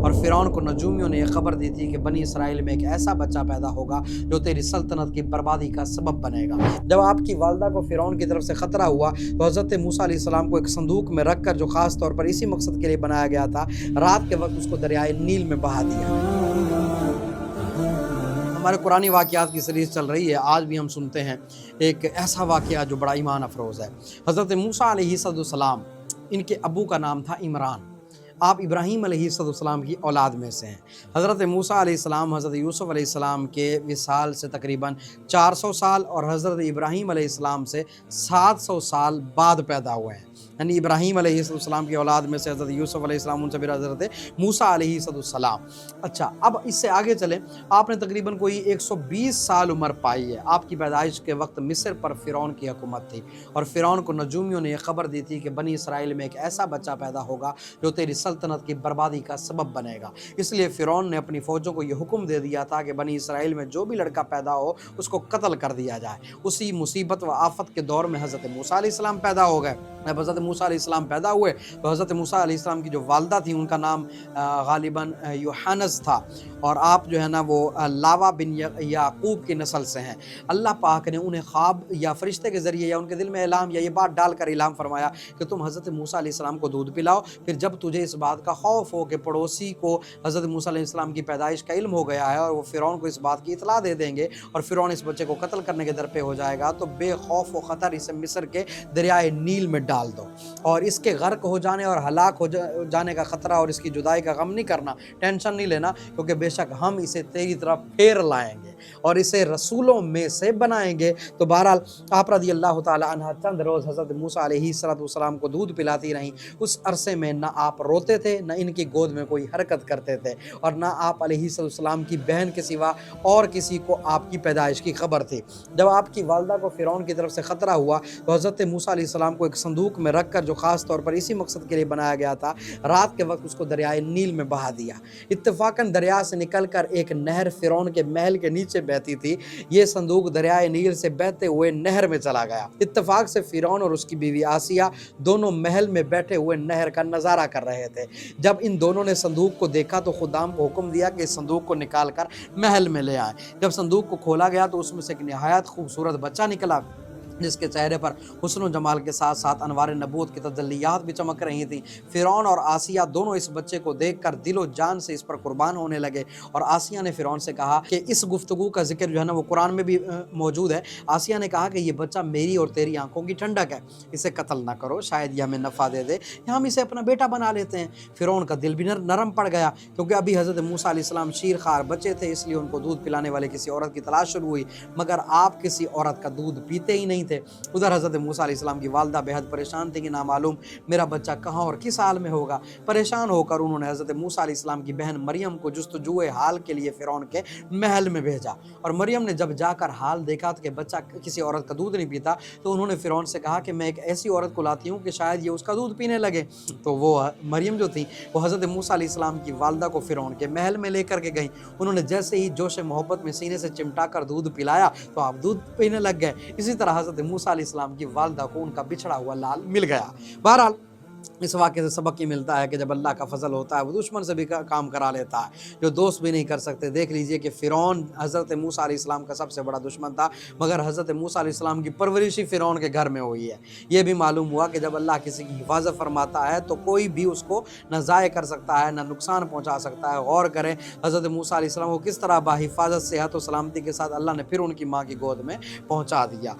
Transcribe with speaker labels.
Speaker 1: اور فرعون کو نجومیوں نے یہ خبر دی تھی کہ بنی اسرائیل میں ایک ایسا بچہ پیدا ہوگا جو تیری سلطنت کی بربادی کا سبب بنے گا۔ جب آپ کی والدہ کو فرعون کی طرف سے خطرہ ہوا تو حضرت موسیٰ علیہ السلام کو ایک صندوق میں رکھ کر، جو خاص طور پر اسی مقصد کے لیے بنایا گیا تھا، رات کے وقت اس کو دریائے نیل میں بہا دیا۔ ہمارے قرآنی واقعات کی سیریز چل رہی ہے، آج بھی ہم سنتے ہیں ایک ایسا واقعہ جو بڑا ایمان افروز ہے۔ حضرت موسیٰ علیہ السلام، ان کے ابو کا نام تھا عمران، آپ ابراہیم علیہ السلام کی اولاد میں سے ہیں۔ حضرت موسیٰ علیہ السلام حضرت یوسف علیہ السلام کے وصال سے تقریباً 400 سال اور حضرت ابراہیم علیہ السلام سے 700 سال بعد پیدا ہوئے ہیں۔ یعنی ابراہیم علیہ السلام کی اولاد میں سے حضرت یوسف علیہ السلام، ان سے پھر حضرت موسیٰ علیہ السلام۔ اچھا، اب اس سے آگے چلیں، آپ نے تقریباً کوئی 120 سال عمر پائی ہے۔ آپ کی پیدائش کے وقت مصر پر فرعون کی حکومت تھی، اور فرعون کو نجومیوں نے یہ خبر دی تھی کہ بنی اسرائیل میں ایک ایسا بچہ پیدا ہوگا جو تیری سلطنت کی بربادی کا سبب بنے گا۔ اس لیے فرعون نے اپنی فوجوں کو یہ حکم دے دیا تھا کہ بنی اسرائیل میں جو بھی لڑکا پیدا ہو اس کو قتل کر دیا جائے۔ اسی مصیبت و آفت کے دور میں حضرت موسیٰ علیہ السلام پیدا ہو گئے۔ جب حضرت موسیٰ علیہ السلام پیدا ہوئے تو حضرت موسیٰ علیہ السلام کی جو والدہ تھی، ان کا نام غالباً یوحنس تھا، اور آپ جو ہے نا وہ لاوا بن یعقوب کی نسل سے ہیں۔ اللہ پاک نے انہیں خواب یا فرشتے کے ذریعے یا ان کے دل میں الہام یا یہ بات ڈال کر الہام فرمایا کہ تم حضرت موسیٰ علیہ السلام کو دودھ پلاؤ، پھر جب تجھے اس بات کا خوف ہو کہ پڑوسی کو حضرت موسیٰ علیہ السلام کی پیدائش کا علم ہو گیا ہے اور وہ فرعون کو اس بات کی اطلاع دے دیں گے اور فرعون اس بچے کو قتل کرنے کے در پہ ہو جائے گا، تو بے خوف و خطر اسے مصر کے دریائے نیل میں ڈال دو، اور اس کے غرق ہو جانے اور ہلاک ہو جانے کا خطرہ اور اس کی جدائی کا غم نہیں کرنا، ٹینشن نہیں لینا، کیونکہ بے شک ہم اسے تیری طرف پھیر لائیں گے اور اسے رسولوں میں سے بنائیں گے۔ تو بہرحال آپ رضی اللہ تعالی عنہ چند روز حضرت موسیٰ علیہ السلام کو دودھ پلاتی رہیں۔ اس عرصے میں نہ آپ روتے تھے، نہ ان کی گود میں کوئی حرکت کرتے تھے، اور نہ آپ علیہ السلام کی بہن کے سوا اور کسی کو آپ کی پیدائش کی خبر تھی۔ جب آپ کی والدہ کو فرعون کی طرف سے خطرہ ہوا تو حضرت موسیٰ علیہ السلام کو ایک صندوق میں رکھ کر، جو خاص طور پر اسی مقصد کے لیے بنایا گیا تھا، رات کے وقت اس کو دریائے نیل میں بہا دیا۔ اتفاقاً دریا سے نکل کر ایک نہر فرعون کے محل کے نیچے بہتی تھی۔ یہ صندوق دریائے نیل سے بہتے ہوئے نہر میں چلا گیا۔ اتفاق سے فرعون اور اس کی بیوی آسیہ دونوں محل میں بیٹھے ہوئے نہر کا نظارہ کر رہے تھے۔ جب ان دونوں نے صندوق کو دیکھا تو خدام کو حکم دیا کہ اس صندوق کو نکال کر محل میں لے آئیں۔ جب صندوق کو کھولا گیا تو اس میں سے ایک نہایت خوبصورت بچہ نکلا، جس کے چہرے پر حسن و جمال کے ساتھ ساتھ انوار نبوت کی تجلیات بھی چمک رہی تھیں۔ فرعون اور آسیہ دونوں اس بچے کو دیکھ کر دل و جان سے اس پر قربان ہونے لگے، اور آسیہ نے فرعون سے کہا کہ اس گفتگو کا ذکر جو ہے نا وہ قرآن میں بھی موجود ہے۔ آسیہ نے کہا کہ یہ بچہ میری اور تیری آنکھوں کی ٹھنڈک ہے، اسے قتل نہ کرو، شاید یہ ہمیں نفع دے دے، یا ہم اسے اپنا بیٹا بنا لیتے ہیں۔ فرعون کا دل بھی نرم پڑ گیا، کیونکہ ابھی حضرت موسیٰ علیہ السلام شیر خوار بچے تھے، اس لیے ان کو دودھ پلانے والے کسی عورت کی تلاش شروع ہوئی، مگر آپ کسی عورت کا دودھ پیتے ہی نہیں تھے۔ ادھر حضرت موسیٰ علیہ السلام کی والدہ بہت پریشان تھی کہ نامعلوم میرا بچہ کہاں اور کس حال میں ہوگا۔ پریشان ہو کر انہوں نے حضرت موسیٰ علیہ السلام کی بہن مریم کو جستجوئے حال کے لیے فرعون کے محل میں بھیجا، اور مریم نے جب جا کر حال دیکھا کہ بچہ کسی عورت کا دودھ نہیں پیتا، تو انہوں نے فرعون سے کہا کہ میں ایک ایسی عورت کو لاتی ہوں کہ شاید یہ اس کا دودھ پینے لگے۔ تو وہ مریم جو تھی وہ حضرت موسیٰ علیہ السلام کی والدہ کو فرعون کے محل میں لے کر کے گئیں۔ انہوں نے جیسے ہی جوش محبت میں سینے سے چمٹا کر دودھ پلایا تو آپ دودھ پینے لگ گئے۔ اسی طرح حضرت موسیٰ علیہ السلام کی والدہ کو ان کا بچھڑا ہوا لال مل گیا۔ بہرحال اس واقعے سے سبق یہ ملتا ہے کہ جب اللہ کا فضل ہوتا ہے وہ دشمن سے بھی کام کرا لیتا ہے جو دوست بھی نہیں کر سکتے۔ دیکھ لیجئے کہ فرعون حضرت موسیٰ علیہ السلام کا سب سے بڑا دشمن تھا، مگر حضرت موسیٰ علیہ السلام کی پرورش ہی فرعون کے گھر میں ہوئی ہے۔ یہ بھی معلوم ہوا کہ جب اللہ کسی کی حفاظت فرماتا ہے تو کوئی بھی اس کو نہ ضائع کر سکتا ہے نہ نقصان پہنچا سکتا ہے۔ غور کریں حضرت موسیٰ علیہ السلام کو کس طرح باحفاظت صحت و سلامتی کے ساتھ اللہ نے پھر ان کی ماں کی گود میں پہنچا دیا۔